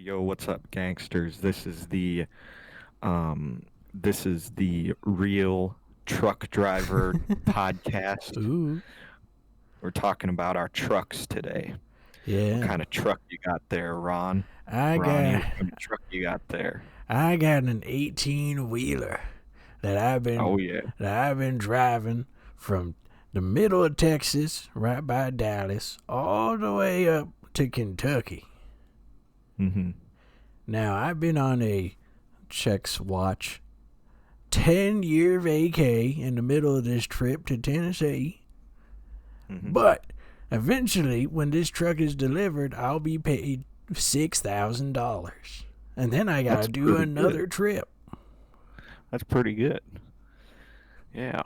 Yo, what's up, gangsters? This is the real truck driver podcast. Ooh, We're talking about our trucks today. What yeah. kind of truck you got there, Ron? I Ronnie, got what kind of truck you got there? I got an 18 wheeler that I've been Oh yeah. that I've been driving from the middle of Texas, right by Dallas, all the way up to Kentucky. Mm-hmm. Now I've been on a checks watch 10-year vacay in the middle of this trip to Tennessee. Mm-hmm. But eventually, when this truck is delivered, I'll be paid $6,000. And then I gotta That's do pretty good. another trip. That's pretty good. Yeah.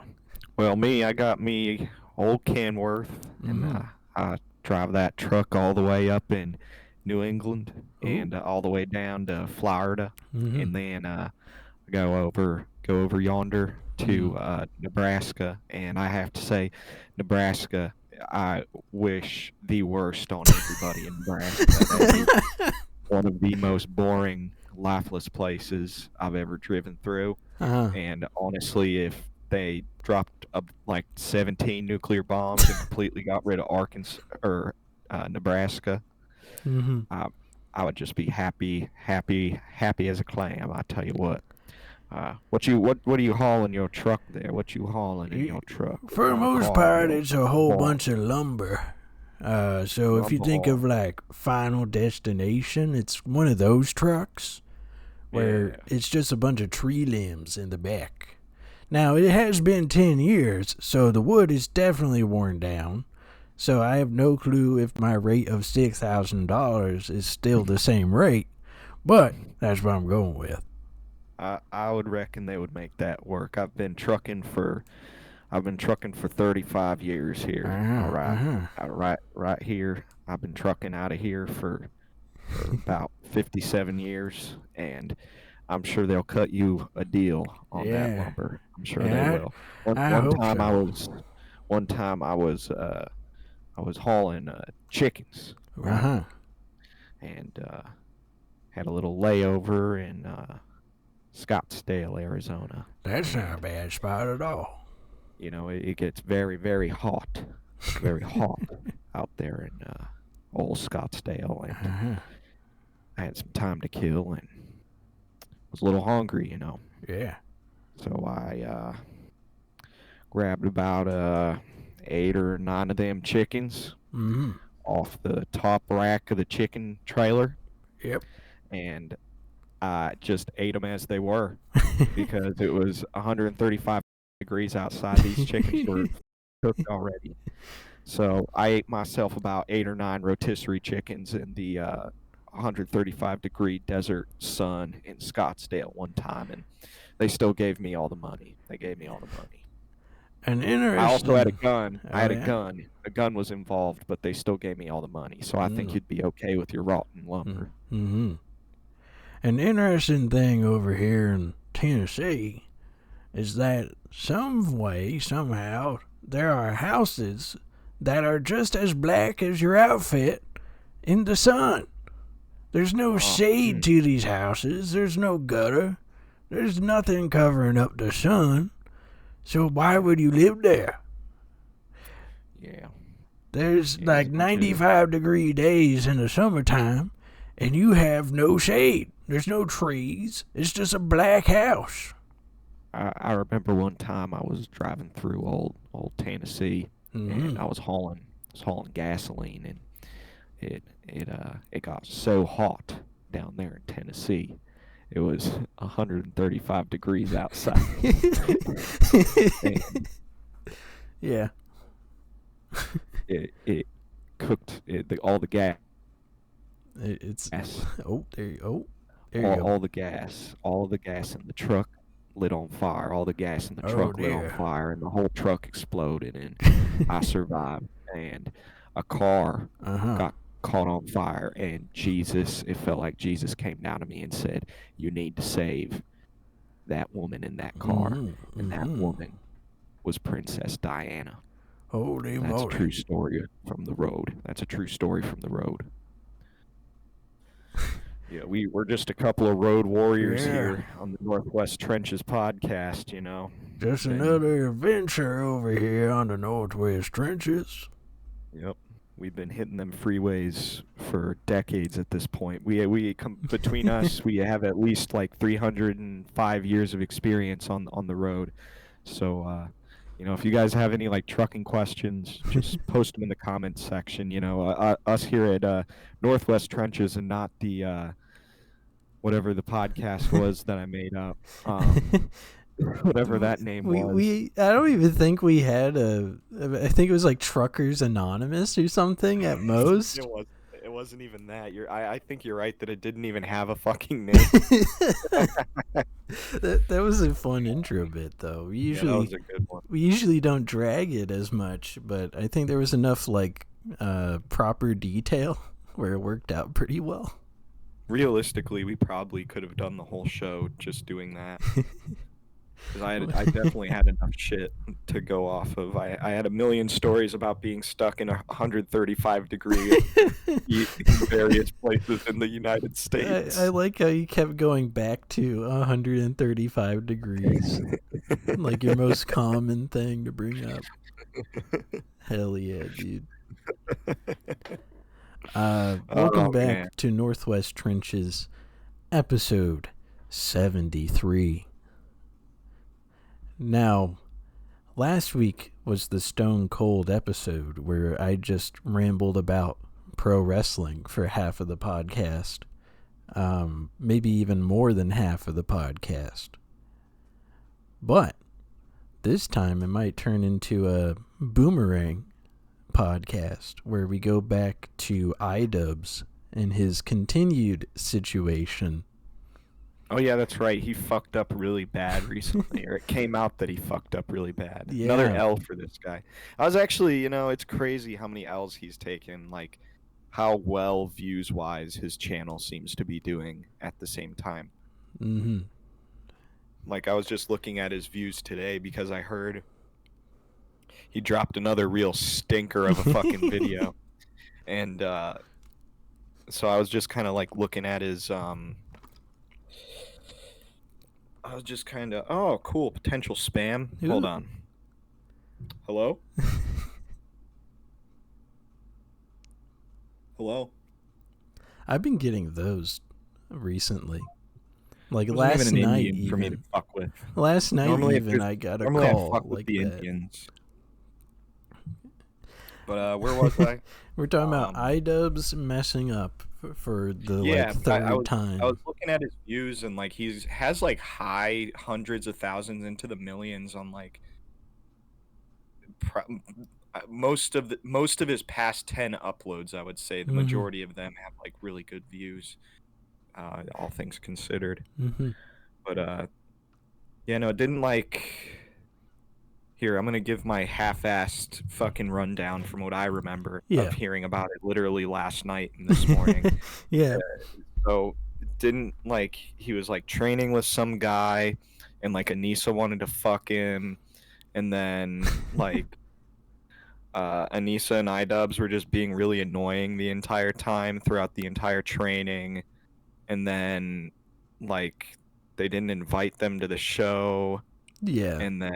Well, I got me old Kenworth, and Mm-hmm. I drive that truck all the way up in New England Ooh. and all the way down to Florida, Mm-hmm. and then go over yonder Mm. to Nebraska. And I have to say, Nebraska, I wish the worst on everybody in Nebraska. That is one of the most boring, lifeless places I've ever driven through. Uh-huh. And honestly, if they dropped like 17 nuclear bombs and completely got rid of Arkansas or Nebraska, Mm-hmm. I, I would just be happy, happy, happy as a clam. I tell you what. What are you hauling your truck there? What you hauling in your truck? What For the kind of most car part, you it's a whole haul? bunch of lumber. So if you Lumber think of haul. like Final Destination, it's one of those trucks where Yeah. it's just a bunch of tree limbs in the back. Now, it has been 10 years, so the wood is definitely worn down. So I have no clue if my rate of $6,000 is still the same rate, but that's what I'm going with. I would reckon they would make that work. I've been trucking for 35 years here. All Uh-huh, right. uh-huh. Right here. I've been trucking out of here for about 57 years, and I'm sure they'll cut you a deal on that Yeah, lumber. I'm sure they yeah, will. One I one hope time I so. was one time I was hauling chickens, right? Uh-huh. And had a little layover in Scottsdale, Arizona. That's not a And bad spot at all. it gets very, very hot. It's very hot out there in old Scottsdale, and Uh-huh. I had some time to kill and was a little hungry. Yeah. So I grabbed about 8 or 9 of them chickens Mm-hmm. off the top rack of the chicken trailer, Yep. and I just ate them as they were because it was 135 degrees outside. These chickens were cooked already. So I ate myself about 8 or 9 rotisserie chickens in the 135-degree desert sun in Scottsdale one time, and they still gave me all the money. They gave me all the money. An I also had a interesting. gun. I Oh, had a yeah? gun. A gun was involved, but they still gave me all the money. So I think Mm. you'd be okay with your rotten lumber. Mm-hmm. An interesting thing over here in Tennessee is that some way, somehow, there are houses that are just as black as your outfit in the sun. There's no Oh, shade to these houses. There's no gutter. There's nothing covering up the sun. So why yeah, would you live there? yeah, There's yeah. There's like a bunch of 95-degree days in the summertime, and you have no shade. There's no trees. It's just a black house. I remember one time I was driving through old Tennessee, and Mm-hmm. I was hauling gasoline, and it got so hot down there in Tennessee. It was 135 degrees outside, and Yeah. it cooked all the gas, It's oh there you all, go. all the gas, all of the gas in the truck lit on fire. All the gas in the Oh truck lit on dear. fire, and the whole truck exploded. And I survived. And a car Uh huh. got caught on fire, and it felt like Jesus came down to me and said, "You need to save that woman in that car." Mm-hmm. And that Mm-hmm. woman was Princess Diana. Holy That's a moly. true story from the road. That's a true story from the road. Yeah, we're just a couple of road warriors Yeah, here on the Northwest Trenches podcast, just Been another adventure over here on the Northwest Trenches. Yep. We've been hitting them freeways for decades at this point. We come between us, we have at least like 305 years of experience on the road. So if you guys have any like trucking questions, just post them in the comments section. Us here at Northwest Trenches and not the whatever the podcast was that I made up. Whatever that name was. I don't even think we had I think it was like Truckers Anonymous or something at most. It wasn't even that. I think you're right that it didn't even have a fucking name. That was a fun intro bit though. That was a good one. We usually don't drag it as much, but I think there was enough like proper detail where it worked out pretty well. Realistically, we probably could have done the whole show just doing that. Because I definitely had enough shit to go off of. I had a million stories about being stuck in 135-degree heat in various places in the United States. I like how you kept going back to 135 degrees. Like your most common thing to bring up. Hell yeah, dude. Welcome back to Northwest Trenches, episode 73. Now, last week was the Stone Cold episode where I just rambled about pro wrestling for half of the podcast. Maybe even more than half of the podcast. But this time it might turn into a boomerang podcast where we go back to Idubbbz and his continued situation. Oh, yeah, that's right. He fucked up really bad recently, or it came out that he fucked up really bad. Yeah. Another L for this guy. I was actually, it's crazy how many L's he's taken, like how well views-wise his channel seems to be doing at the same time. Mm-hmm. Like, I was just looking at his views today because I heard he dropped another real stinker of a fucking video. And so I was just kind of like looking at his... I was just kind of, oh, cool, potential spam. Ooh. Hold on. Hello? Hello? I've been getting those recently. Like Wasn't last even an night, Indian for me to fuck with. Last night, Normally even I got a Normally call I fuck like with the that. Indians. But where was I? We're talking about Idubbbz messing up for the third time. I was looking at his views and like has like high hundreds of thousands into the millions on like most of his past 10 uploads. I would say the majority of them have like really good views, all things considered. Mm-hmm. But it didn't like. Here, I'm going to give my half-assed fucking rundown from what I remember of hearing about it literally last night and this morning. Yeah. So, didn't, like, he was, like, training with some guy, and, like, Anissa wanted to fuck him, and then, like, Anissa and Idubbbz were just being really annoying the entire time throughout the entire training, and then, like, they didn't invite them to the show. Yeah. And then...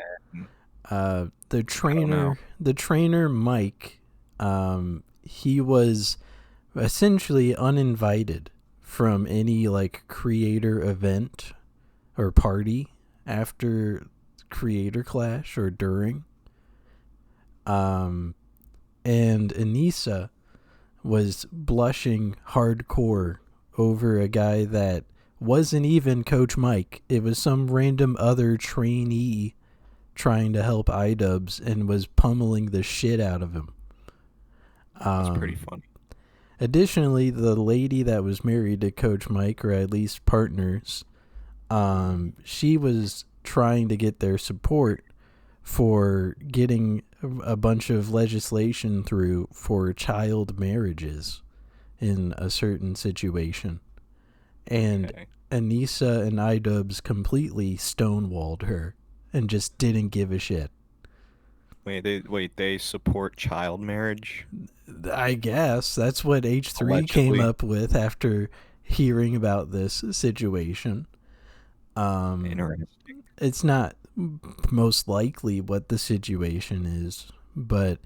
the trainer Mike, he was essentially uninvited from any like creator event or party after Creator Clash or during. And Anissa was blushing hardcore over a guy that wasn't even Coach Mike. It was some random other trainee trying to help Idubbbz and was pummeling the shit out of him. That's pretty funny. Additionally, the lady that was married to Coach Mike, or at least partners, she was trying to get their support for getting a bunch of legislation through for child marriages in a certain situation. And Anissa and Idubbbz completely stonewalled her and just didn't give a shit. They support child marriage? I guess that's what H3 Allegedly. came up with after hearing about this situation. Interesting. It's not most likely what the situation is, but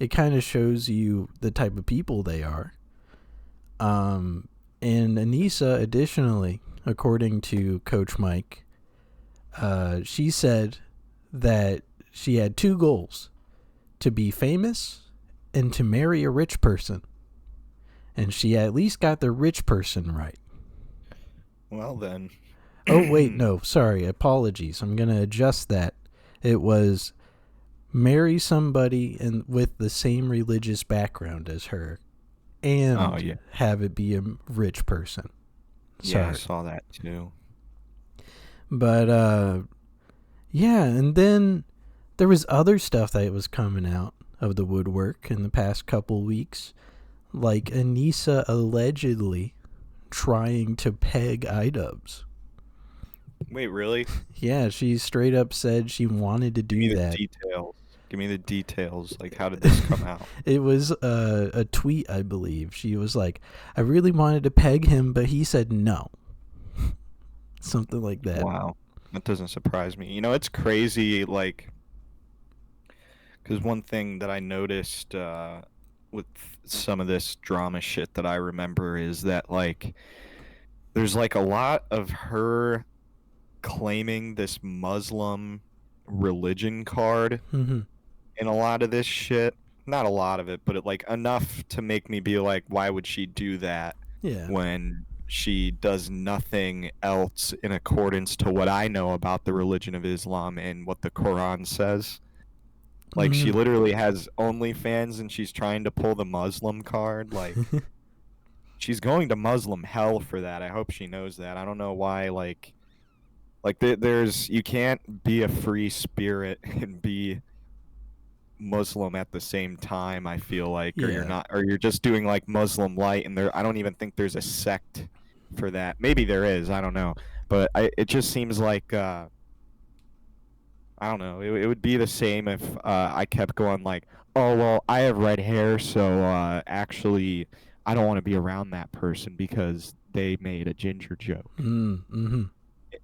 it kind of shows you the type of people they are. And Anissa, additionally, according to Coach Mike, she said that she had 2 goals: to be famous and to marry a rich person. And she at least got the rich person right. Well, then. Oh, wait, no, sorry, apologies. I'm going to adjust that. It was marry somebody with the same religious background as her and have it be a rich person. Sorry. Yeah, I saw that too. But, yeah, and then there was other stuff that was coming out of the woodwork in the past couple weeks, like Anissa allegedly trying to peg Idubbbz. Wait, really? Yeah, she straight up said she wanted to do that. Give me the details. Like, how did this come out? It was a tweet, I believe. She was like, I really wanted to peg him, but he said no. Something like that. Wow. That doesn't surprise me. You know, it's crazy, like, because one thing that I noticed with some of this drama shit that I remember is that, like, there's, like, a lot of her claiming this Muslim religion card in a lot of this shit. Not a lot of it, but like enough to make me be like, why would she do that when she does nothing else in accordance to what I know about the religion of Islam and what the Quran says? Like, she literally has OnlyFans and she's trying to pull the Muslim card. Like, she's going to Muslim hell for that. I hope she knows that. I don't know why, like there's, you can't be a free spirit and be Muslim at the same time, I feel like, or you're not, or you're just doing like Muslim light, and I don't even think there's a sect for that. Maybe there is, I don't know, but it just seems like I don't know, it would be the same if I kept going like, oh well, I have red hair, so actually I don't want to be around that person because they made a ginger joke.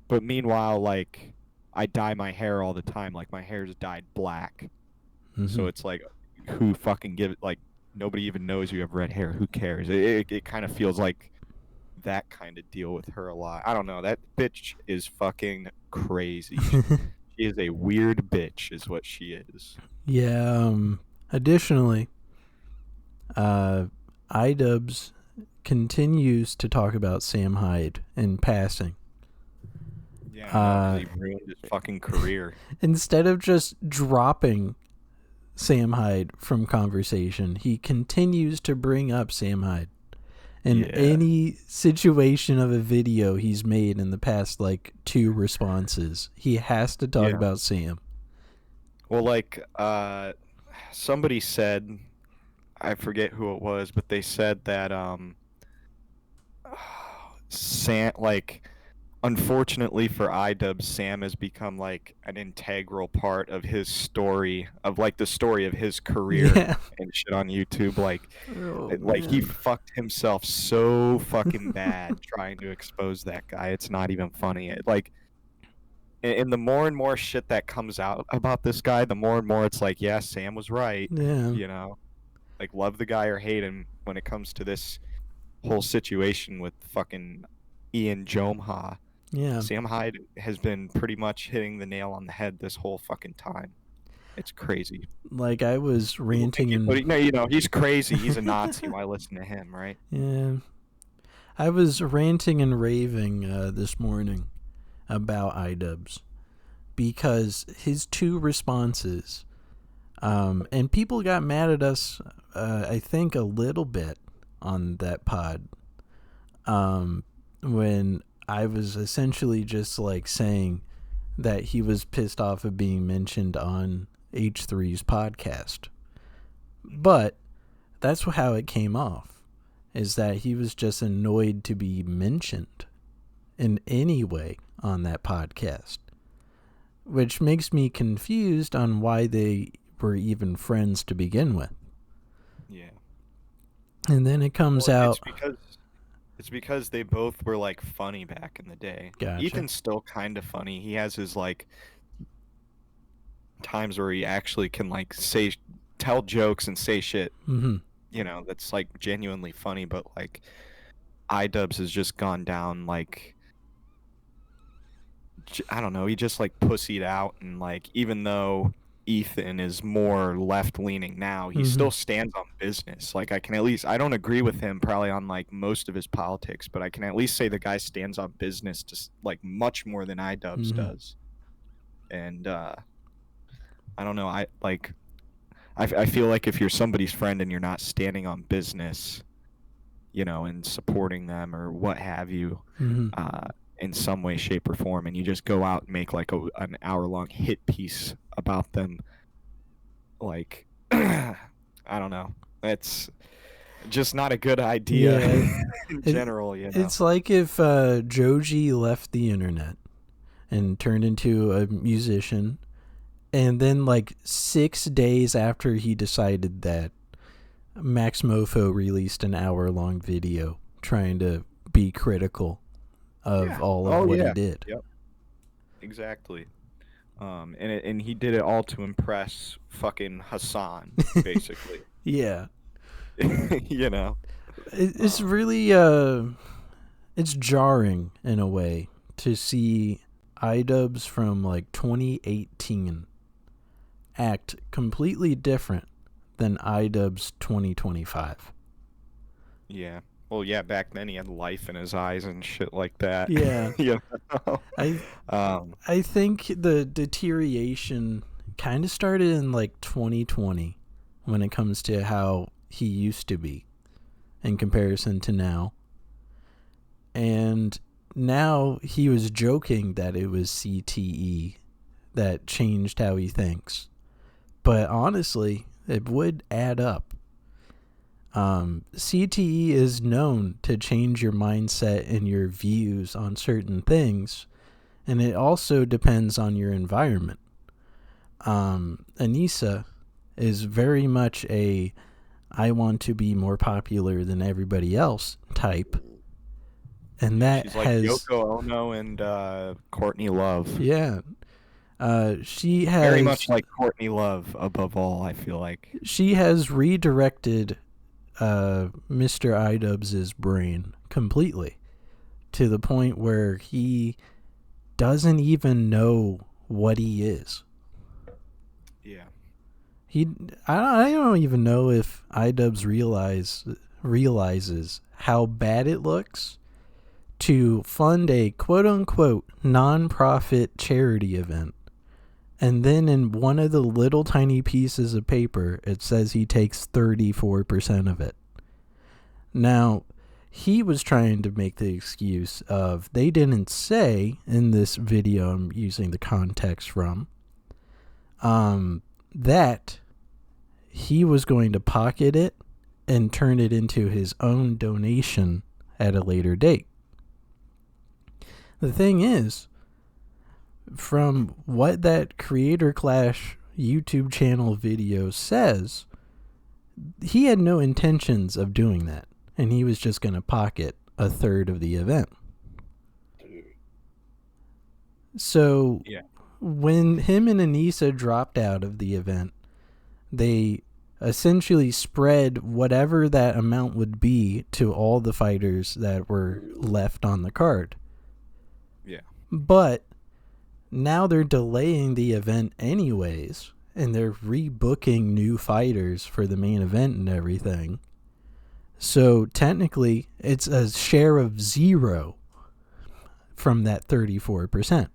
But meanwhile, like, I dye my hair all the time. Like, my hair's dyed black. So it's like, who fucking like, nobody even knows you have red hair. Who cares? It kind of feels like that kind of deal with her a lot. I don't know. That bitch is fucking crazy. She is a weird bitch is what she is. Yeah. Additionally, Idubbbz continues to talk about Sam Hyde in passing. Yeah, he ruined his fucking career. Instead of just dropping Sam Hyde from conversation, he continues to bring up Sam Hyde in any situation of a video he's made in the past, like 2 responses. He has to talk about Sam. Well, like, somebody said, I forget who it was, but they said that Sam, like, unfortunately for Idubbbz, Sam has become like an integral part of his story, of like the story of his career and shit on YouTube. Like, he fucked himself so fucking bad trying to expose that guy. It's not even funny. And the more and more shit that comes out about this guy, the more and more it's like, yeah, Sam was right. Yeah. You know, like, love the guy or hate him when it comes to this whole situation with fucking Ian Jomha. Yeah. Sam Hyde has been pretty much hitting the nail on the head this whole fucking time. It's crazy. Like, I was ranting and... But, you know, he's crazy. He's a Nazi. Why listen to him, right? Yeah. I was ranting and raving this morning about Idubbbz because his 2 responses, and people got mad at us, I think, a little bit on that pod, when I was essentially just like saying that he was pissed off of being mentioned on H3's podcast. But that's how it came off, is that he was just annoyed to be mentioned in any way on that podcast, which makes me confused on why they were even friends to begin with. Yeah. And then it comes out... It's because they both were like funny back in the day. Gotcha. Ethan's still kind of funny. He has his like times where he actually can like tell jokes and say shit, Mm-hmm. that's like genuinely funny, but like Idubbbz has just gone down like I don't know, he just like pussied out, and like even though Ethan is more left leaning now, he Mm-hmm. still stands on business. Like I don't agree with him probably on like most of his politics, but I can at least say the guy stands on business just like much more than Idubbbz Mm-hmm. does. And I don't know, I feel like if you're somebody's friend and you're not standing on business, and supporting them or what have you, Mm-hmm. in some way, shape, or form, and you just go out and make like an hour-long hit piece about them, like, I don't know. That's just not a good idea Yeah. in It, general, it's like if Joji left the internet and turned into a musician, and then like 6 days after he decided that, Max Mofo released an hour-long video trying to be critical of Yeah. all of Oh, what he yeah. did. Yep. Exactly. And he did it all to impress fucking Hassan, basically. Yeah. You know. It's really it's jarring in a way to see Idubbbz from like 2018 act completely different than Idubbbz 2025. Yeah. Well, yeah, back then he had life in his eyes and shit like that. Yeah. You know? I Um, I think the deterioration kind of started in like 2020 when it comes to how he used to be in comparison to now. And now he was joking that it was CTE that changed how he thinks. But honestly, it would add up. CTE is known to change your mindset and your views on certain things, and it also depends on your environment. Anissa is very much a I want to be more popular than everybody else type. And that she's like Yoko Ono and Courtney Love. Yeah. She has Very much like Courtney Love above all, I feel like. She has redirected Mr. Idubbbz's brain completely to the point where he doesn't even know what he is. Yeah. I don't even know if Idubbbz realizes how bad it looks to fund a quote-unquote non-profit charity event, and then in one of the little tiny pieces of paper it says he takes 34% of it. Now, he was trying to make the excuse of they didn't say in this video I'm using the context from that he was going to pocket it and turn it into his own donation at a later date. The thing is, from what that Creator Clash YouTube channel video says, he had no intentions of doing that, and he was just going to pocket a third of the event. So when him and Anissa dropped out of the event, they essentially spread whatever that amount would be to all the fighters that were left on the card. Yeah. But now they're delaying the event anyways, and they're rebooking new fighters for the main event and everything. So technically, it's a share of 0 from that 34%.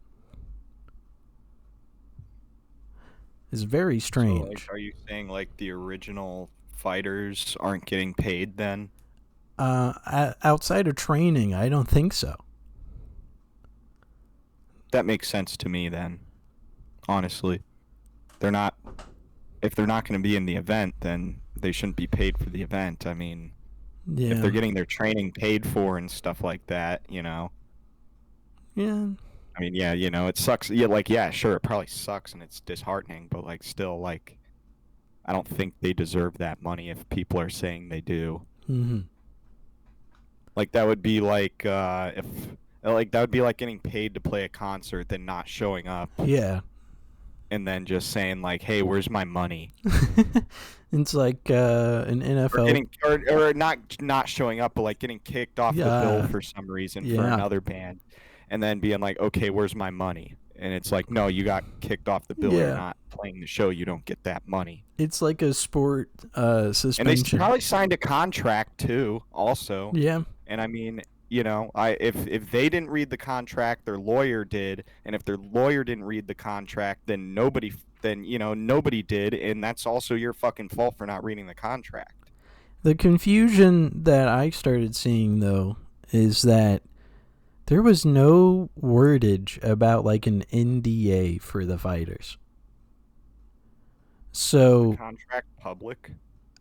It's very strange. So, like, are you saying like the original fighters aren't getting paid then? Outside of training, I don't think so. That makes sense to me then. Honestly, they're not. If they're not going to be in the event, then they shouldn't be paid for the event. I mean, if they're getting their training paid for and stuff like that, Yeah. I mean, yeah, it sucks. Yeah, sure, it probably sucks and it's disheartening, but like, still, like, I don't think they deserve that money if people are saying they do. Mm-hmm. Like that would be like if like that would be like getting paid to play a concert, then not showing up, Yeah. and then just saying like, "Hey, where's my money?" It's like an Or NFL. getting or not showing up, but like getting kicked off the bill Yeah. for some reason for Yeah. another band, and then being like, "Okay, where's my money?" And it's like, "No, you got kicked off the bill. You're Yeah. not playing the show. You don't get that money." It's like a sport And they suspension. probably signed a contract too, also. Yeah. And I mean, if they didn't read the contract, their lawyer did, and if their lawyer didn't read the contract, then nobody did, and that's also your fucking fault for not reading the contract. The confusion that I started seeing, though, is that there was no wordage about like an NDA for the fighters. The So contract public?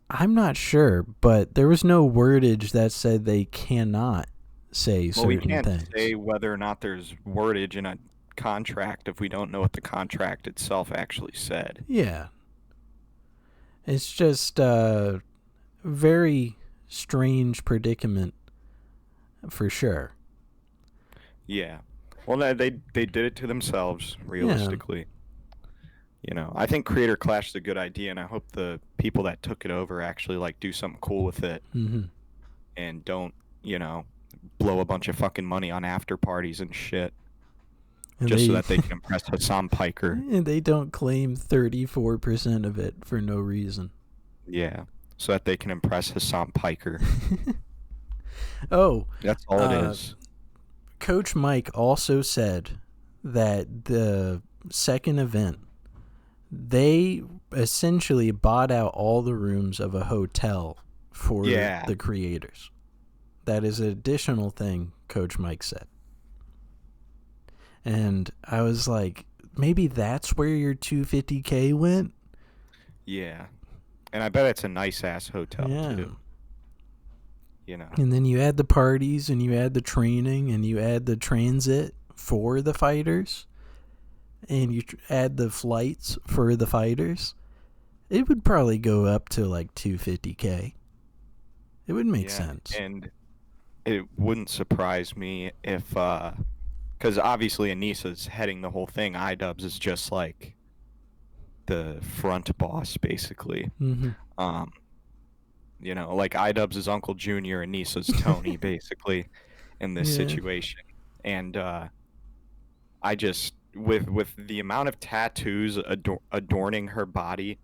I'm not sure, but there was no wordage that said they cannot say Well, we certain can't things. say whether or not there's wordage in a contract if we don't know what the contract itself actually said. Yeah. It's just a very strange predicament for sure. Yeah. Well, they did it to themselves, realistically. I think Creator Clash is a good idea, and I hope the people that took it over actually like do something cool with it Mm-hmm. and don't, blow a bunch of fucking money on after parties and shit And just so that they can impress Hassan Piker. And they don't claim 34% of it for no reason. Yeah, so that they can impress Hassan Piker. Oh, That's all it is. Coach Mike also said that the second event, they essentially bought out all the rooms of a hotel for the creators. That is an additional thing Coach Mike said. And I was like, maybe that's where your $250K went? Yeah. And I bet it's a nice-ass hotel, too. And then you add the parties, and you add the training, and you add the transit for the fighters, and you add the flights for the fighters. It would probably go up to like $250K. It would make sense. And it wouldn't surprise me if, because obviously Anissa's heading the whole thing. Idubbbz is just like the front boss, basically. Mm-hmm. Like Idubbbz is Uncle Junior and Anissa's Tony, basically, in this situation. And I just, with the amount of tattoos adorning her body,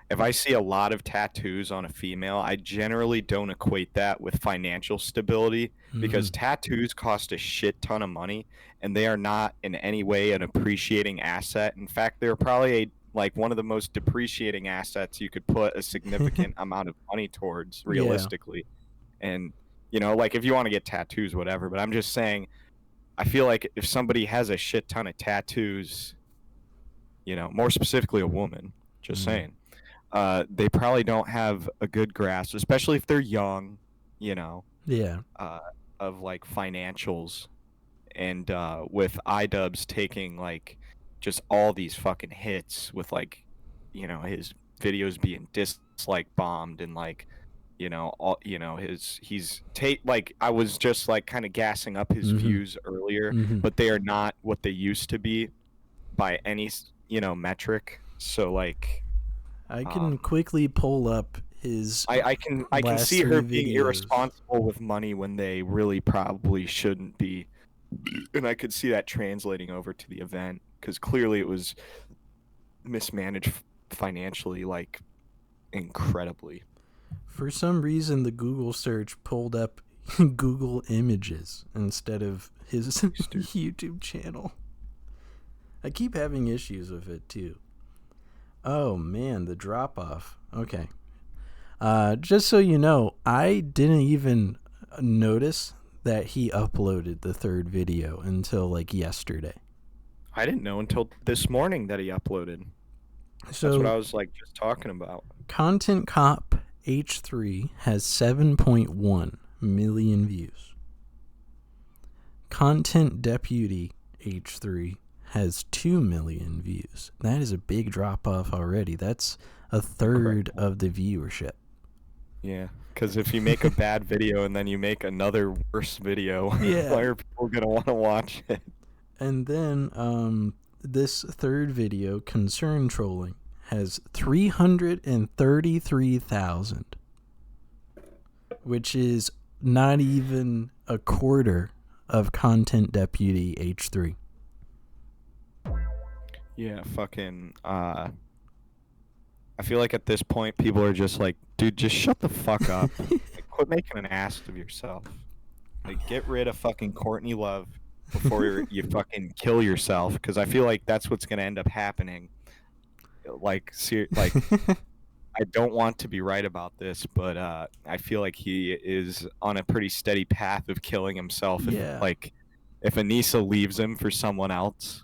if I see a lot of tattoos on a female, I generally don't equate that with financial stability, because tattoos cost a shit ton of money, and they are not in any way an appreciating asset. In fact, they're probably one of the most depreciating assets you could put a significant amount of money towards, realistically. And like if you want to get tattoos, whatever, but I'm just saying, I feel like if somebody has a shit ton of tattoos, more specifically a woman, just saying, they probably don't have a good grasp, especially if they're young, of like financials. And with Idubbbz taking like just all these fucking hits with like, his videos being dislike bombed and like, I was just like kind of gassing up his views earlier, but they are not what they used to be by any, metric. So like, I can quickly pull up his. I can see her being irresponsible with money when they really probably shouldn't be, and I could see that translating over to the event because clearly it was mismanaged financially, like incredibly. For some reason, the Google search pulled up Google Images instead of his YouTube channel. I keep having issues with it, too. Oh, man, the drop-off. Okay. Just so you know, I didn't even notice that he uploaded the third video until, like, yesterday. I didn't know until this morning that he uploaded. So, that's what I was, like, just talking about. Content Cop H3 has 7.1 million views. Content Deputy H3 has 2 million views. That is a big drop off already. That's a third of the viewership. Yeah, because if you make a bad video and then you make another worse video, Yeah. why are people gonna want to watch it? And then this third video, Concern Trolling, has 333,000, which is not even a quarter of Content Deputy H3. Yeah, fucking. I feel like at this point, people are just like, dude, just shut the fuck up. Like, quit making an ass of yourself. Like, get rid of fucking Courtney Love before you fucking kill yourself. Because I feel like that's what's gonna end up happening. Like, I don't want to be right about this, but I feel like he is on a pretty steady path of killing himself. Yeah. If Anissa leaves him for someone else,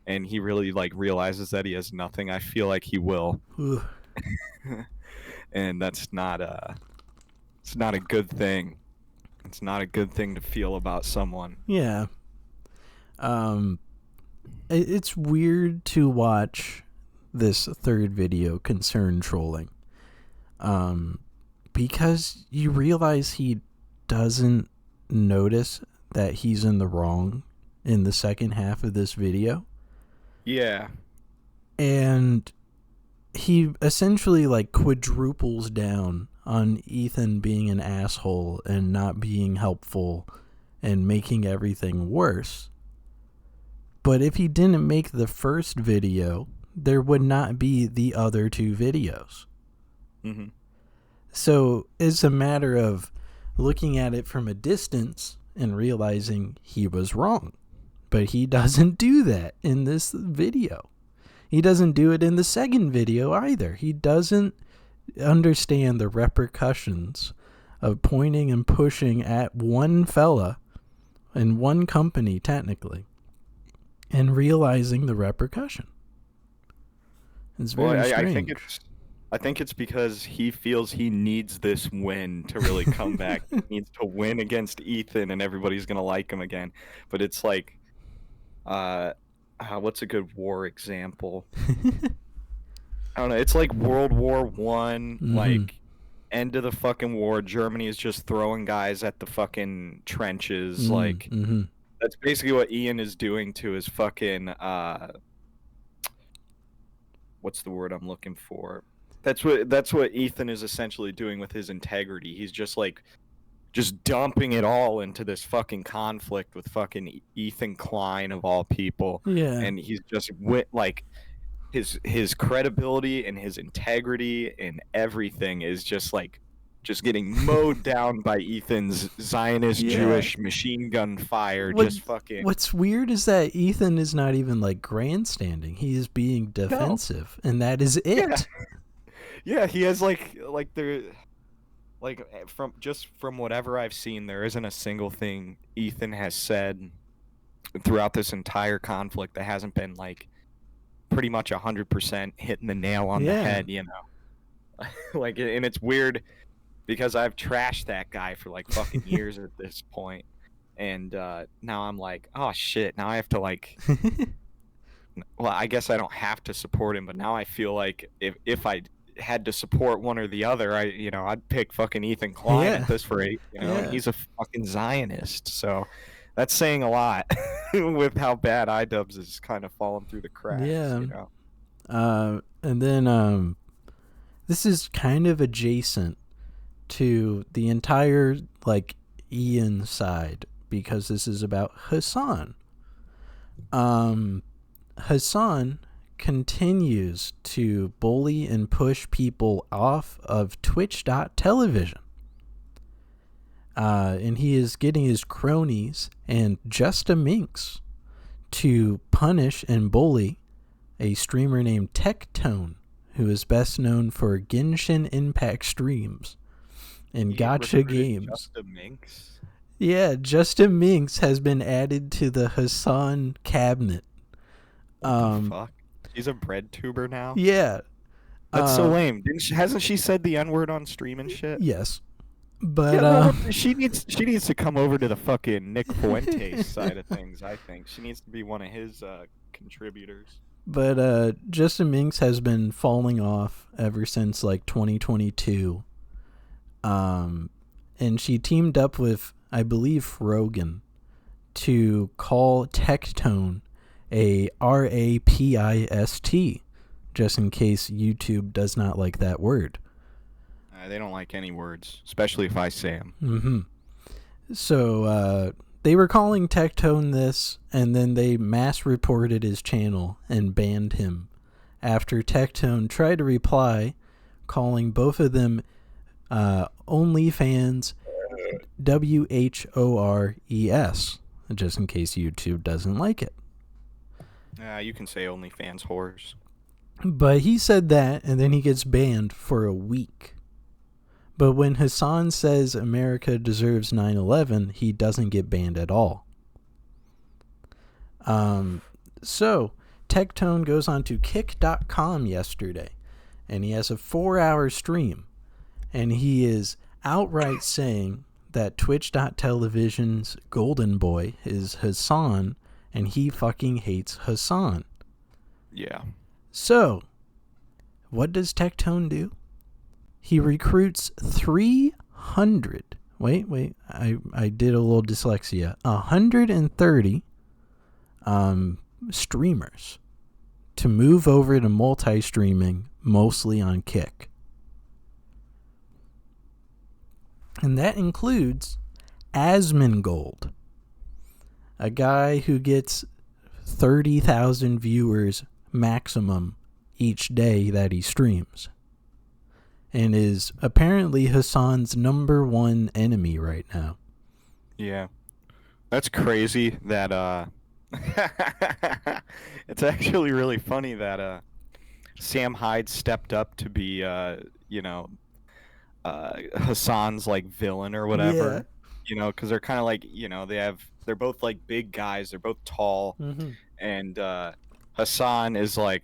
and he really like realizes that he has nothing, I feel like he will. And that's not it's not a good thing. It's not a good thing to feel about someone. Yeah. It's weird to watch this third video, Concern Trolling, because you realize he doesn't notice that he's in the wrong in the second half of this video. Yeah. And he essentially like quadruples down on Ethan being an asshole and not being helpful and making everything worse. But if he didn't make the first video, there would not be the other two videos. Mm-hmm. So it's a matter of looking at it from a distance and realizing he was wrong. But he doesn't do that in this video. He doesn't do it in the second video either. He doesn't understand the repercussions of pointing and pushing at one fella in one company, technically, and realizing the repercussion. It's very strange. I think it's because he feels he needs this win to really come back. He needs to win against Ethan, and everybody's gonna like him again. But it's like, what's a good war example? I don't know. It's like World War One, like end of the fucking war. Germany is just throwing guys at the fucking trenches. That's basically what Ian is doing to his fucking what's the word I'm looking for? That's what Ethan is essentially doing with his integrity. He's just dumping it all into this fucking conflict with fucking Ethan Klein of all people. Yeah. And he's just like his credibility and his integrity and everything is just getting mowed down by Ethan's Zionist Jewish machine gun fire. What's weird is that Ethan is not even like grandstanding. He is being defensive, and that is it. Yeah, he has from whatever I've seen, there isn't a single thing Ethan has said throughout this entire conflict that hasn't been like pretty much 100% hitting the nail on the head, you know. And it's weird because I've trashed that guy for like fucking years at this point, and now I'm like, oh shit, now I have to like. Well, I guess I don't have to support him, but now I feel like if I had to support one or the other, I'd pick fucking Ethan Klein at this rate. He's a fucking Zionist, so that's saying a lot with how bad Idubbbz is kind of falling through the cracks. Yeah. And then this is kind of adjacent to the entire like Ian side because this is about Hassan. Hassan continues to bully and push people off of Twitch.television. And he is getting his cronies and Just a Minx to punish and bully a streamer named Tectone, who is best known for Genshin Impact streams and gacha games. Just a Minx? Yeah, Just a Minx has been added to the Hassan cabinet. Fuck. She's a bread tuber now? Yeah. That's so lame. Hasn't she said the N-word on stream and shit? Yes. But she needs to come over to the fucking Nick Fuentes side of things, I think. She needs to be one of his contributors. But Just a Minx has been falling off ever since like 2022 And she teamed up with, I believe, Rogan to call Tectone a RAPIST, just in case YouTube does not like that word. They don't like any words, especially if I say them. Mm-hmm. So they were calling Tectone this, and then they mass reported his channel and banned him after Tectone tried to reply, calling both of them OnlyFans WHORES, just in case YouTube doesn't like it. You can say OnlyFans whores. But he said that, and then he gets banned for a week. But when Hassan says America deserves 9/11, he doesn't get banned at all. So Tectone goes on to kick.com yesterday, and he has a 4-hour stream, and he is outright saying that Twitch.television's golden boy is Hassan, and he fucking hates Hassan. Yeah. So, what does Tectone do? He recruits 300. Wait, I did a little dyslexia. 130 streamers to move over to multi-streaming, mostly on Kick. And that includes Asmongold, a guy who gets 30,000 viewers maximum each day that he streams, and is apparently Hassan's number one enemy right now. Yeah. That's crazy that it's actually really funny that Sam Hyde stepped up to be Hassan's like villain or whatever. Yeah. You know, because they're kind of like, they're both like big guys, they're both tall, and Hassan is like,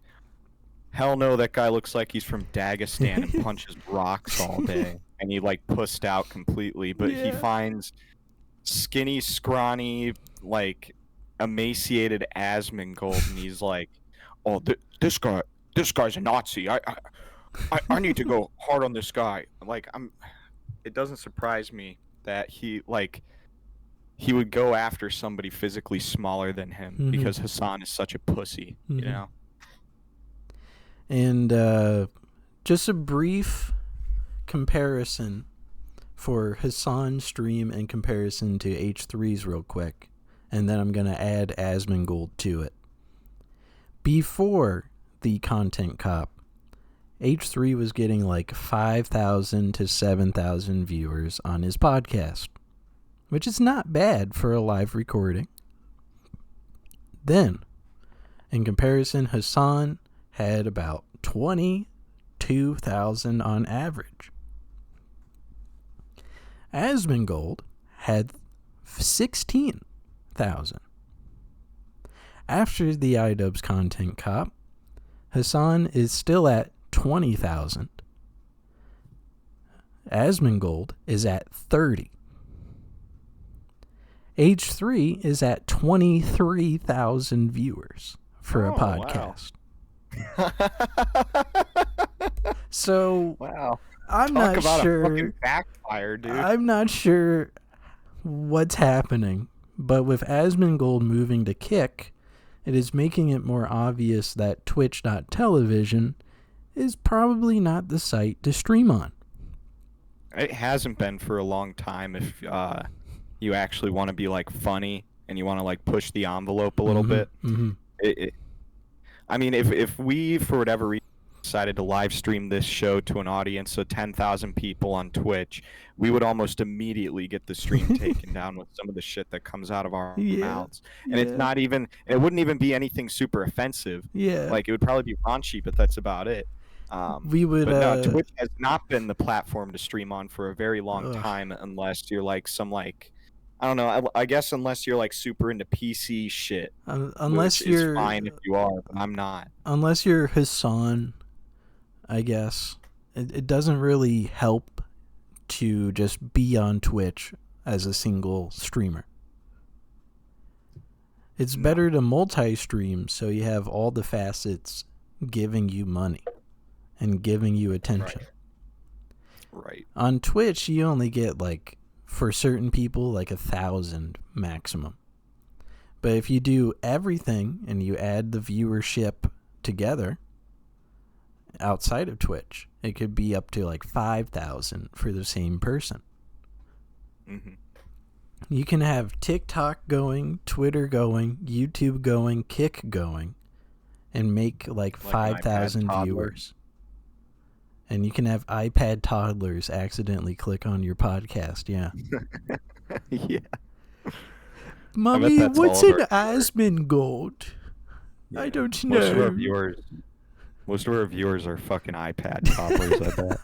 hell no, that guy looks like he's from Dagestan and punches rocks all day, and he like pussed out completely, but he finds skinny, scrawny, like emaciated Asmongold, and he's like, oh, this guy's a Nazi. I need to go hard on this guy. Like, it doesn't surprise me that he would go after somebody physically smaller than him, because Hassan is such a pussy, you know? And just a brief comparison for Hassan's stream in comparison to H3's real quick, and then I'm going to add Asmongold to it. Before the Content Cop, H3 was getting like 5,000 to 7,000 viewers on his podcast, which is not bad for a live recording. Then, in comparison, Hassan had about 22,000 on average. Asmongold had 16,000. After the Idubbbz Content Cop, Hassan is still at 20,000. Asmongold is at 30. H3 is at 23,000 viewers for a podcast. Wow. So, wow. I'm Talk not about sure. a fucking backfire, dude. I'm not sure what's happening, but with Asmongold moving to Kick, it is making it more obvious that Twitch.television is probably not the site to stream on. It hasn't been for a long time. If you actually want to be like funny and you want to like push the envelope a little bit. I mean, if we for whatever reason decided to live stream this show to an audience of 10,000 people on Twitch, we would almost immediately get the stream taken down with some of the shit that comes out of our mouths. And it's not even, it wouldn't even be anything super offensive. Yeah. Like, it would probably be raunchy, but that's about it. We would. But no, Twitch has not been the platform to stream on for a very long time, unless you're like some like, I don't know. I guess unless you're like super into PC shit. Unless which you're is fine if you are, but I'm not. Unless you're Hassan, I guess it doesn't really help to just be on Twitch as a single streamer. It's better to multi-stream so you have all the facets giving you money and giving you attention. Right. On Twitch, you only get, like, for certain people, like 1,000 maximum. But if you do everything and you add the viewership together outside of Twitch, it could be up to like 5,000 for the same person. Mm-hmm. You can have TikTok going, Twitter going, YouTube going, Kick going, and make like 5,000 viewers. And you can have iPad toddlers accidentally click on your podcast, yeah. Yeah. Mommy, what's an Asmongold? Yeah. I don't know. Most of our viewers are fucking iPad toddlers, I bet.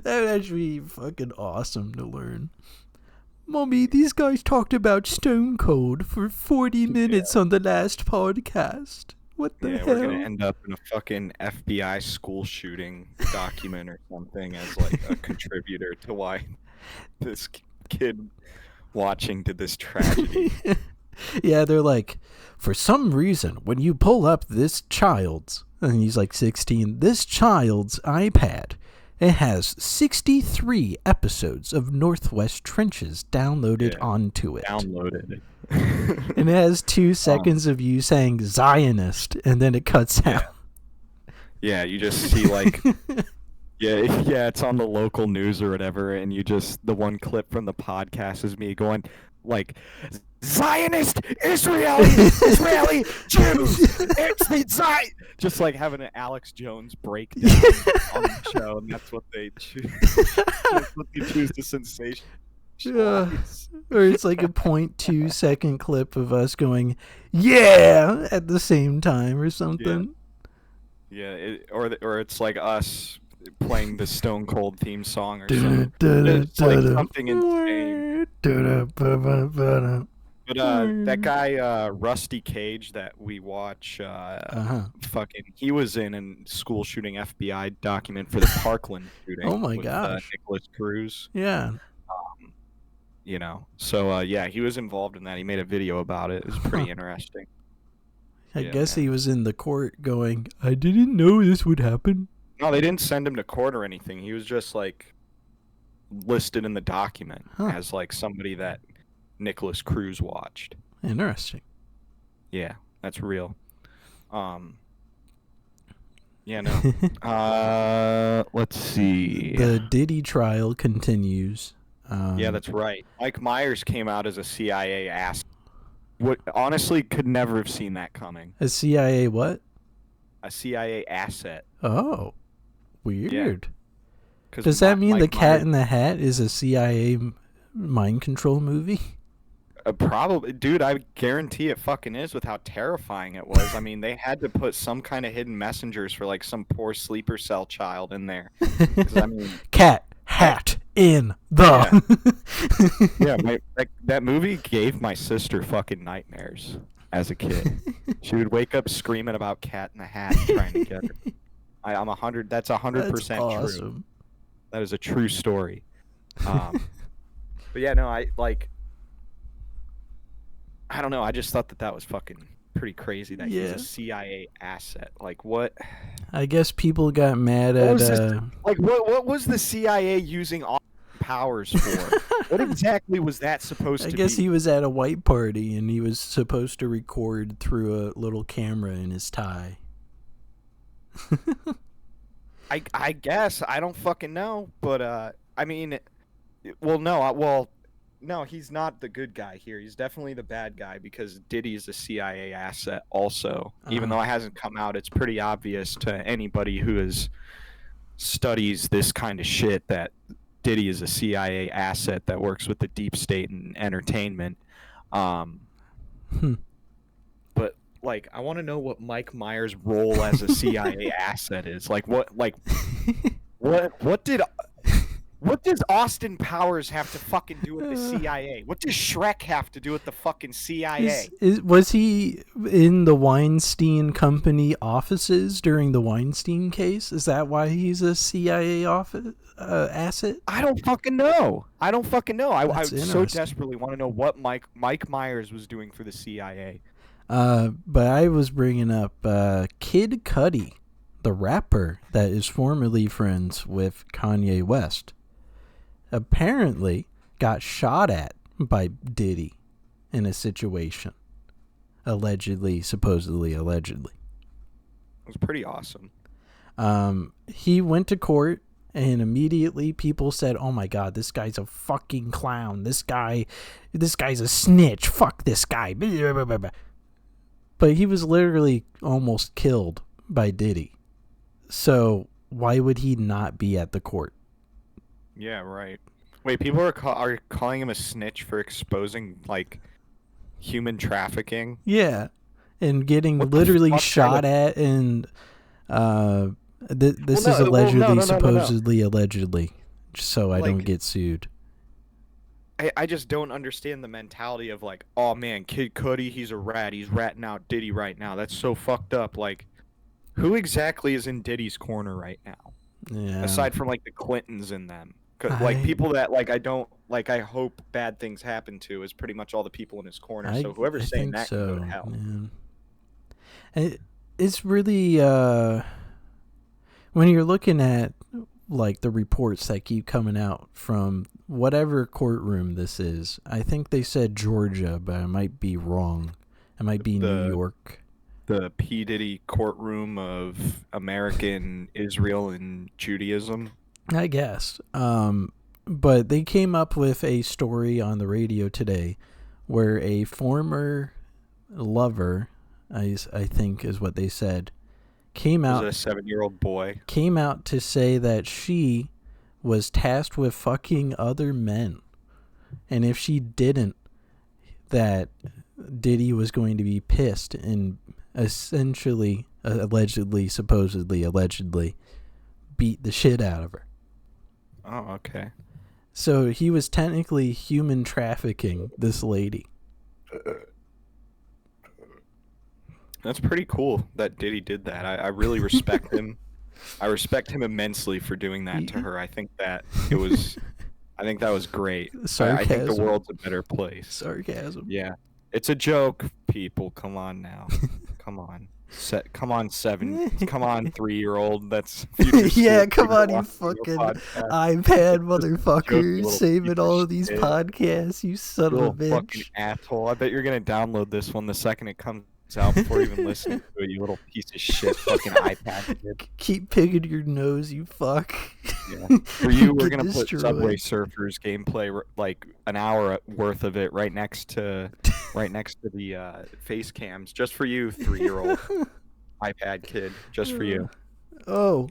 That would actually be fucking awesome to learn. Mommy, these guys talked about Stone Cold for 40 minutes on the last podcast. What the hell? We're going to end up in a fucking FBI school shooting document or something as like a contributor to why this kid watching to this tragedy. Yeah, they're like, for some reason, when you pull up this child's, and he's like 16, this child's iPad, it has 63 episodes of Northwest Trenches downloaded onto it. And it has 2 seconds of you saying Zionist, and then it cuts out. Yeah, you just see like... Yeah, it's on the local news or whatever, and you just, the one clip from the podcast is me going, like, Zionist Israeli Jews, it's the Zion, just like having an Alex Jones breakdown on the show, and that's what they choose. That's what they choose to sensation. Or it's like a 0.2 second clip of us going, yeah, at the same time or something. Yeah, or it's like us playing the Stone Cold theme song or something. It's like something insane. But that guy Rusty Cage that we watch, fucking, he was in a school shooting FBI document for the Parkland shooting. Oh my gosh, Nicholas Cruz. Yeah. You know, so he was involved in that. He made a video about it. It was pretty interesting. I guess he was in the court going, I didn't know this would happen. No, they didn't send him to court or anything. He was just like listed in the document as like somebody that Nicholas Cruz watched. Interesting. Yeah, that's real. Yeah, no. Let's see. The Diddy trial continues. Yeah, that's right. Mike Myers came out as a CIA ass. What honestly could never have seen that coming. A CIA what? A CIA asset. Oh, weird. Yeah. Does that mean The Cat in the Hat is a CIA mind control movie? Probably, dude. I guarantee it fucking is with how terrifying it was. I mean, they had to put some kind of hidden messengers for like some poor sleeper cell child in there. I mean, cat hat in the. Yeah, that movie gave my sister fucking nightmares as a kid. She would wake up screaming about Cat in the Hat trying to get her. I'm 100. That's 100% awesome. True. That is a true story. But yeah, no, I don't know. I just thought that was fucking pretty crazy that he's a CIA asset. Like what? I guess people got mad at. What was the CIA using Austin Powers for? What exactly was that supposed to be? I guess he was at a white party and he was supposed to record through a little camera in his tie. I guess I don't fucking know, but I mean, no, he's not the good guy here. He's definitely the bad guy because Diddy is a CIA asset also. Even though it hasn't come out, it's pretty obvious to anybody who studies this kind of shit that Diddy is a CIA asset that works with the deep state and entertainment. But like, I want to know what Mike Myers' role as a CIA asset is. Like, what does Austin Powers have to fucking do with the CIA? What does Shrek have to do with the fucking CIA? Was he in the Weinstein Company offices during the Weinstein case? Is that why he's a CIA asset? I don't fucking know. I so desperately want to know what Mike Myers was doing for the CIA. But I was bringing up Kid Cudi the rapper that is formerly friends with Kanye West, apparently got shot at by Diddy in a situation. Allegedly, supposedly, allegedly. It was pretty awesome. He went to court, and immediately people said, "Oh my God, this guy's a fucking clown. This guy's a snitch. Fuck this guy." But he was literally almost killed by Diddy. So why would he not be at the court? Yeah, right. Wait, people are calling him a snitch for exposing like human trafficking. Yeah, and getting What the literally fuck shot at, and this is allegedly, supposedly, allegedly, just so I don't get sued. I just don't understand the mentality of like, oh man, Kid Cudi, he's a rat. He's ratting out Diddy right now. That's so fucked up. Like, who exactly is in Diddy's corner right now? Yeah. Aside from like the Clintons and them. Like people that like I hope bad things happen to is pretty much all the people in his corner. So whoever's saying that can go to hell. It's really when you're looking at like the reports that keep coming out from whatever courtroom this is. I think they said Georgia, but I might be wrong. It might be New York. The P. Diddy courtroom of American Israel and Judaism. I guess. But they came up with a story on the radio today where a former lover, I think is what they said, came out. Was it a 7-year-old boy? Came out to say that she was tasked with fucking other men. And if she didn't, that Diddy was going to be pissed and essentially, allegedly, supposedly, allegedly, beat the shit out of her. Oh, okay. So he was technically human trafficking this lady. That's pretty cool that Diddy did that. I really respect him. I respect him immensely for doing that to her. I think that was great. Sarcasm. I think the world's a better place. Sarcasm. Yeah. It's a joke, people. Come on now. Come on. Come on, 3-year-old. That's yeah. Come on, you fucking iPad motherfucker, saving all of these podcasts. You son of a bitch. Fucking asshole. I bet you're gonna download this one the second it comes out before even listening to it. You little piece of shit, fucking iPad kid. Keep picking your nose, you fuck. Yeah. For you, we're gonna put Subway Surfers gameplay, like an hour worth of it, right next to the face cams, just for you, 3-year-old iPad kid, just for you. Oh,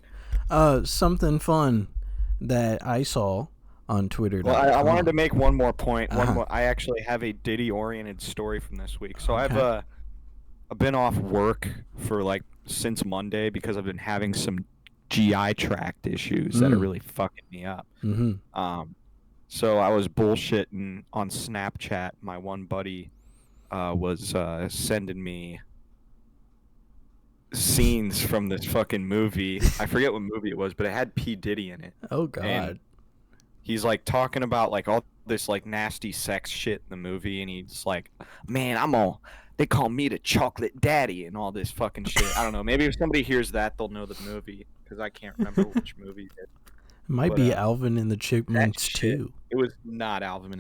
something fun that I saw on Twitter. Well, I wanted to make one more point. I actually have a Diddy-oriented story from this week. So okay. I've been off work for since Monday because I've been having some GI tract issues that are really fucking me up. Mm-hmm. So I was bullshitting on Snapchat. My one buddy was sending me scenes from this fucking movie. I forget what movie it was, but it had P. Diddy in it. Oh God. And he's talking about all this nasty sex shit in the movie, and he's like, "Man, they call me the chocolate daddy," and all this fucking shit. I don't know. Maybe if somebody hears that, they'll know the movie, because I can't remember which movie it is. It might be Alvin and the Chipmunks too. It was not Alvin.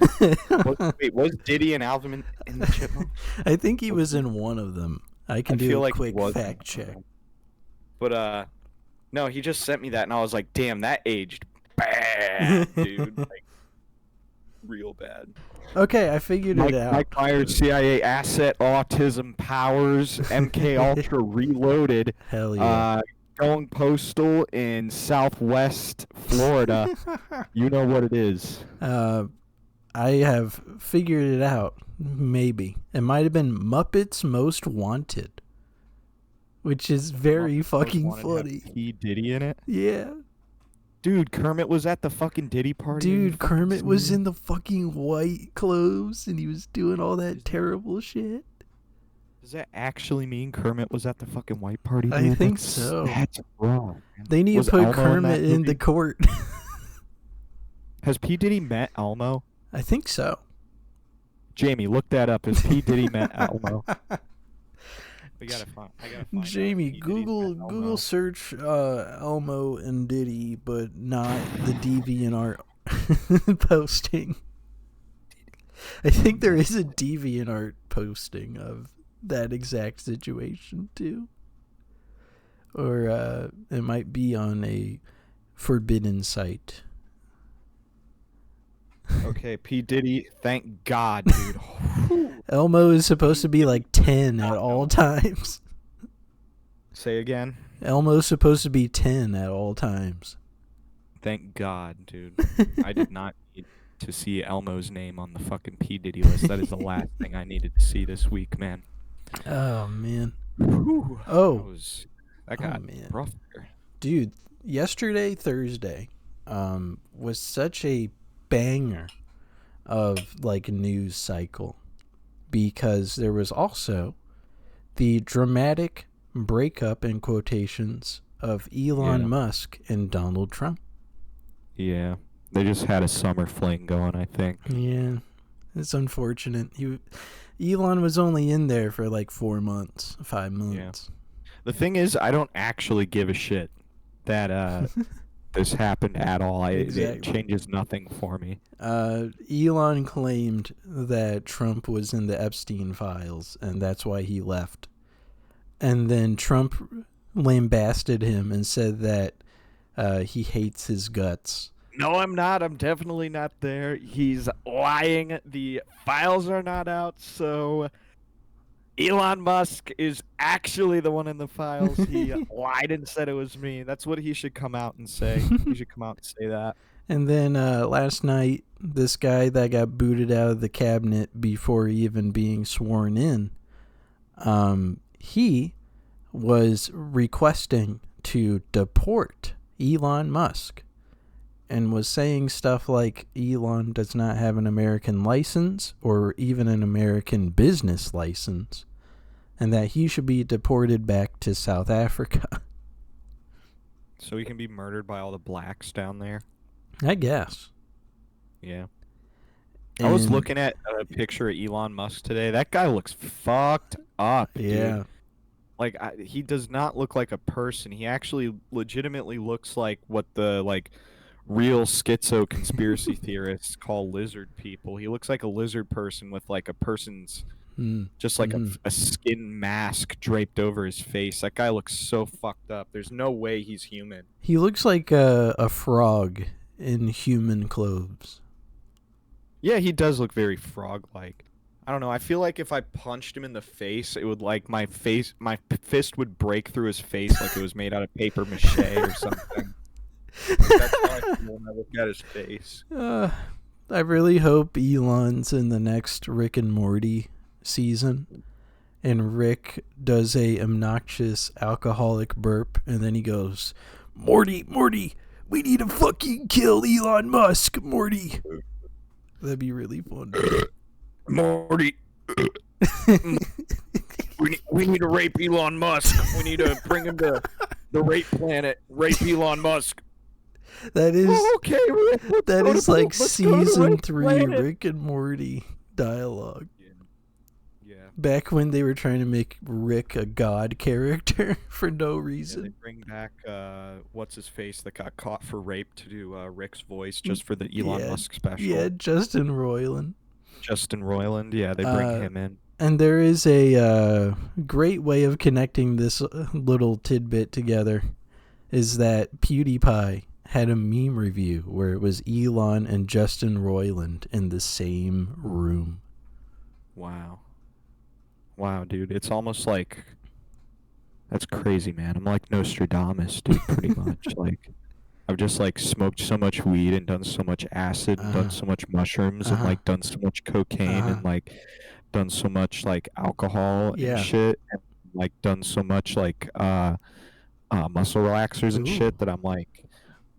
Wait, was Diddy and Alvin in the Chipmunks? I think he was in one of them. I can do a quick fact check. But no, he just sent me that, and I was like, "Damn, that aged bad, dude." Real bad. Okay, I figured it out. Mike Myers, CIA asset, autism powers, MK Ultra reloaded. Hell yeah. Going postal in Southwest Florida. You know what it is. I have figured it out. Maybe. It might have been Muppets Most Wanted. Which is very fucking funny. P. Diddy in it? Yeah. Dude, Kermit was at the fucking Diddy party. Dude, Kermit was in the fucking white clothes and he was doing all that terrible shit. Does that actually mean Kermit was at the fucking white party? Dude? I think so. That's wrong. They need to put Kermit in the court. Has P. Diddy met Elmo? I think so. Jamie, look that up. Has P. Diddy met Elmo? I gotta find Jamie, P Diddy's Google Elmo. search Elmo and Diddy, but not the DeviantArt posting. I think there is a DeviantArt posting of that exact situation too, or it might be on a forbidden site. Okay, P Diddy. Thank God, dude. Elmo is supposed to be like 10 at all times. Say again. Elmo's supposed to be 10 at all times. Thank God, dude. I did not need to see Elmo's name on the fucking P Diddy list. That is the last thing I needed to see this week, man. Oh man. Whew. Oh. That got man. rough there. Dude, yesterday, Thursday, was such a banger of like a news cycle because there was also the dramatic breakup in quotations of Elon Musk and Donald Trump. Yeah. They just had a summer fling going, I think. Yeah. It's unfortunate. Elon was only in there for like 4 months, 5 months. Yeah. The thing is, I don't actually give a shit that this happened at all. It changes nothing for me. Elon claimed that Trump was in the Epstein files, and that's why he left. And then Trump lambasted him and said that he hates his guts. No, I'm not. I'm definitely not there. He's lying. The files are not out, so Elon Musk is actually the one in the files. He lied and said it was me. That's what he should come out and say. He should come out and say that. And then last night, this guy that got booted out of the cabinet before even being sworn in, he was requesting to deport Elon Musk and was saying stuff like Elon does not have an American license or even an American business license, and that he should be deported back to South Africa. So he can be murdered by all the blacks down there? I guess. Yeah. I was looking at a picture of Elon Musk today. That guy looks fucked up, dude. Like, he does not look like a person. He actually legitimately looks like what the, like, real schizo conspiracy theorists call lizard people. He looks like a lizard person with, like, a person's, just like a skin mask draped over his face. That guy looks so fucked up. There's no way he's human. He looks like a frog in human clothes. Yeah, he does look very frog-like. I don't know. I feel like if I punched him in the face, it would like my fist would break through his face like it was made out of paper mache or something. That's how I feel when I look at his face. I really hope Elon's in the next Rick and Morty season, and Rick does a obnoxious alcoholic burp, and then he goes, Morty, we need to fucking kill Elon Musk, Morty. That'd be really fun. Morty. we need to rape Elon Musk. We need to bring him to the rape planet. Rape Elon Musk. That is okay. That is like season 3 Rick and Morty dialogue. Yeah. Back when they were trying to make Rick a god character for no reason. Yeah, they bring back what's his face that got caught for rape to do Rick's voice just for the Elon Musk special. Yeah, Justin Roiland. Yeah, they bring him in. And there is a great way of connecting this little tidbit together, is that PewDiePie had a meme review where it was Elon and Justin Roiland in the same room. Wow, dude. It's almost like... That's crazy, man. I'm like Nostradamus, dude, pretty much. Like, I've just, like, smoked so much weed and done so much acid and done so much mushrooms and, like, done so much cocaine and, like, done so much, like, alcohol and shit and, like, done so much, like, muscle relaxers and shit that I'm, like,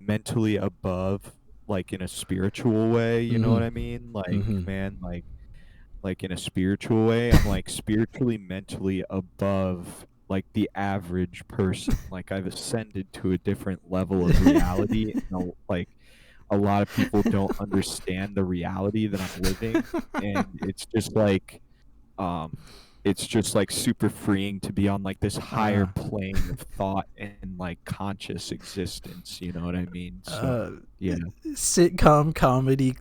mentally above, like, in a spiritual way, you know what I mean? Like, man, like, in a spiritual way, I'm, like, spiritually, mentally above, like, the average person. Like, I've ascended to a different level of reality. And, like, a lot of people don't understand the reality that I'm living, and it's just like, it's just like super freeing to be on like this higher Uh, plane of thought and like conscious existence. You know what I mean? uh, So yeah, sitcom comedy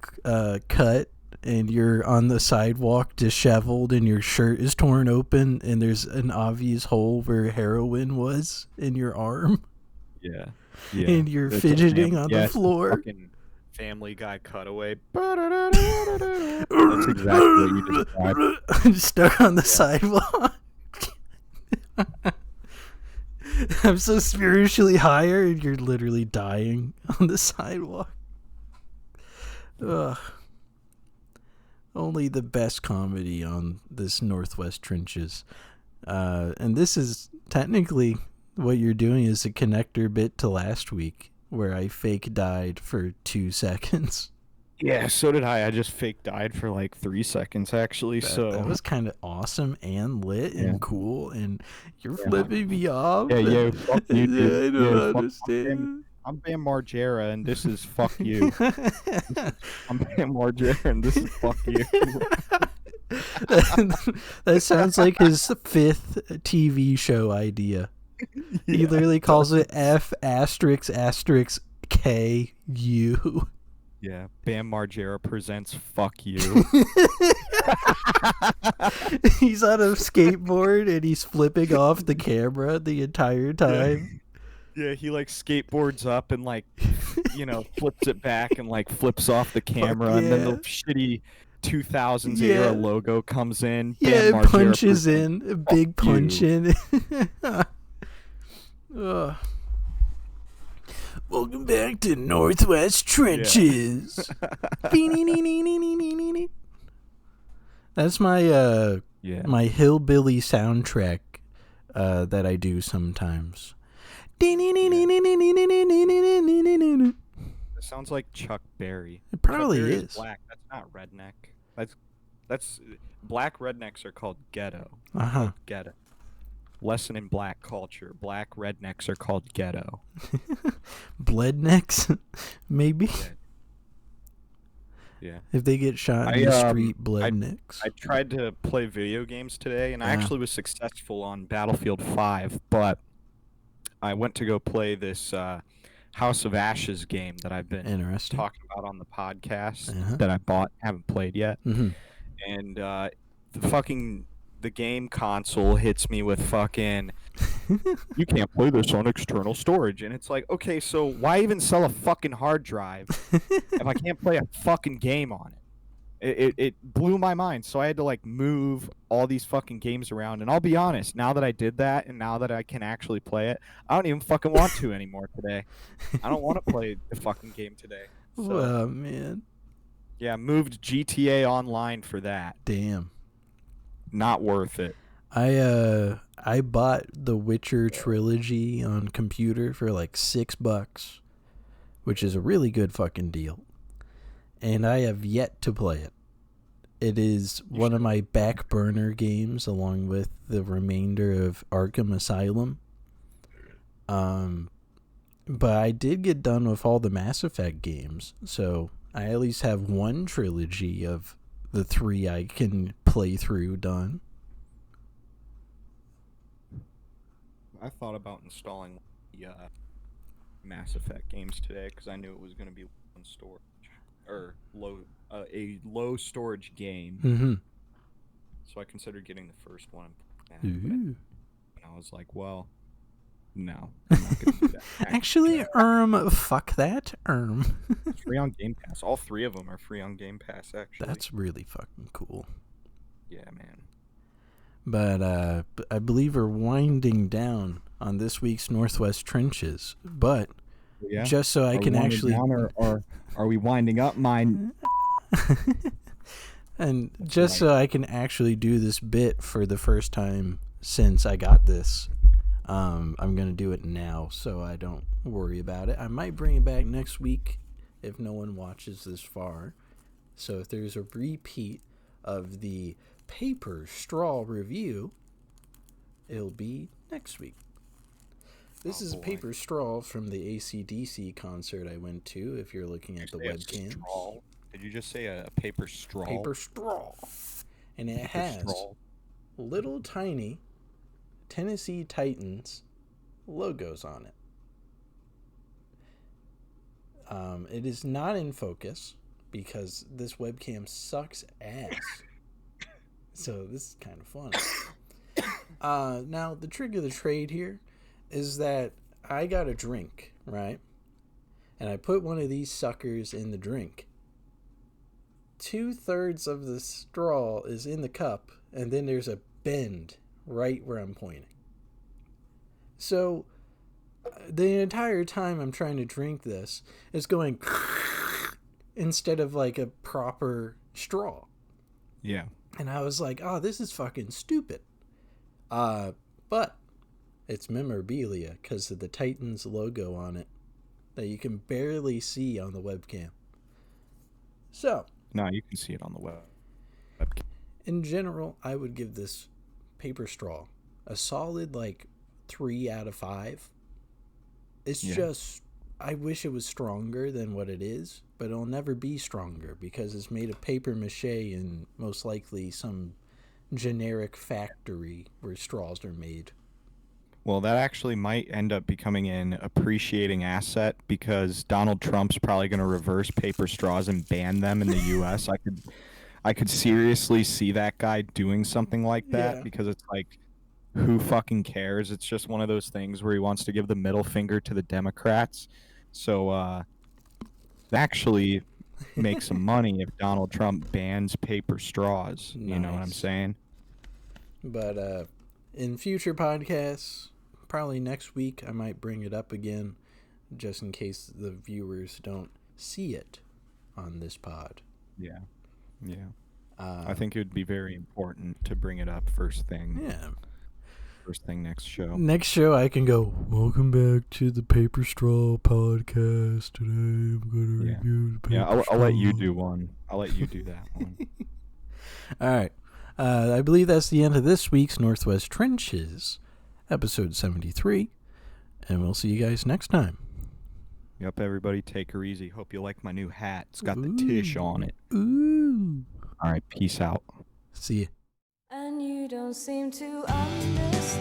cut, and you're on the sidewalk disheveled and your shirt is torn open and there's an obvious hole where heroin was in your arm yeah, yeah. and you're It's a fidgeting on the it's a floor. fucking Family Guy cutaway. That's exactly what you described. Stuck on the Yeah. sidewalk. I'm so spiritually higher and you're literally dying on the sidewalk. Ugh. Only the best comedy on this Northwest Trenches. And this is technically what you're doing is a connector bit to last week where I fake died for 2 seconds. Yeah, so did I. I just fake died for like 3 seconds actually. That was kind of awesome and lit Yeah. and cool, and you're Yeah. flipping me off. Yeah, fuck you, dude. I don't Yeah, fuck- understand. I'm Bam Margera, and this is fuck you. I'm Bam Margera, and this is fuck you. That sounds like his 5th TV show idea. He literally calls it F asterisk asterisk KU. Yeah, Bam Margera presents fuck you. He's on a skateboard and he's flipping off the camera the entire time. Yeah, he like skateboards up and like, flips it back and like flips off the camera, and then the yeah. shitty 2000s Yeah. era logo comes in. Yeah, Bam it Margera punches presents in. A big fuck punch you. in. Ugh. Welcome back to Northwest Trenches. That's my Yeah. my hillbilly soundtrack that I do sometimes. It sounds like Chuck Berry. It probably Chuck Berry is. black. That's not redneck. That's black rednecks are called ghetto. Uh-huh. Ghetto. Lesson in black culture. Black rednecks are called ghetto. Bloodnecks, maybe. Yeah. If they get shot in the street, bloodnecks. I tried to play video games today, and I Yeah. actually was successful on Battlefield 5, but I went to go play this House of Ashes game that I've been Interesting. talking about on the podcast Uh-huh. that I bought, haven't played yet. Mm-hmm. And the game console hits me with fucking, you can't play this on external storage. And it's like, okay, so why even sell a fucking hard drive if I can't play a fucking game on it? It blew my mind. So I had to like move all these fucking games around. And I'll be honest, now that I did that and now that I can actually play it, I don't even fucking want to anymore today. I don't want to play the fucking game today. So, Oh, man. yeah, moved GTA Online for that. Damn. Not worth it. I bought the Witcher trilogy on computer for like $6, which is a really good fucking deal. And I have yet to play it. It is one of my back burner games along with the remainder of Arkham Asylum. But I did get done with all the Mass Effect games, so I at least have one trilogy of the 3 I can play through done. I thought about installing the Mass Effect games today because I knew it was going to be on storage or a low storage game. Mm-hmm. So I considered getting the first one. Ooh. And I was like, well, no, I'm not going to do that. Actually, fuck that. It's free on Game Pass. All 3 of them are free on Game Pass, actually. That's really fucking cool. Yeah, man. But I believe we're winding down on this week's Northwest Trenches. But Yeah. just so I can actually... Or are we winding up mine? And just so I can actually do this bit for the first time since I got this, I'm going to do it now so I don't worry about it. I might bring it back next week if no one watches this far. So if there's a repeat of the paper straw review, it'll be next week. This is a paper straw from the AC/DC concert I went to, if you're looking at the webcams. Did you just say a paper straw? Paper straw. And it Paper has straw. little tiny Tennessee Titans logos on it. It is not in focus because this webcam sucks ass. So this is kind of fun. Now, the trick of the trade here is that I got a drink, right? And I put one of these suckers in the drink. 2/3 of the straw is in the cup, and then there's a bend right where I'm pointing. So the entire time I'm trying to drink this, it's going instead of like a proper straw. Yeah. And I was like, oh, this is fucking stupid. But it's memorabilia because of the Titans logo on it that you can barely see on the webcam. So, No, you can see it on the webcam. In general, I would give this paper straw a solid 3 out of 5. It's just, I wish it was stronger than what it is, but it'll never be stronger because it's made of paper mache and most likely some generic factory where straws are made. Well, that actually might end up becoming an appreciating asset because Donald Trump's probably going to reverse paper straws and ban them in the U.S. I could seriously see that guy doing something like that because it's like, who fucking cares? It's just one of those things where he wants to give the middle finger to the Democrats. So actually make some money if Donald Trump bans paper straws. Nice. You know what I'm saying? But in future podcasts, probably next week, I might bring it up again just in case the viewers don't see it on this pod. Yeah. I think it would be very important to bring it up first thing. Yeah. First thing next show. Next show, I can go, welcome back to the Paper Straw podcast. Today, I'm going to review the paper straw. I'll let you do one. I'll let you do that one. All right. I believe that's the end of this week's Northwest Trenches, episode 73. And we'll see you guys next time. Yep, everybody, take her easy. Hope you like my new hat. It's got the Tish on it. Ooh. All right, peace out. See ya. And you don't seem to understand.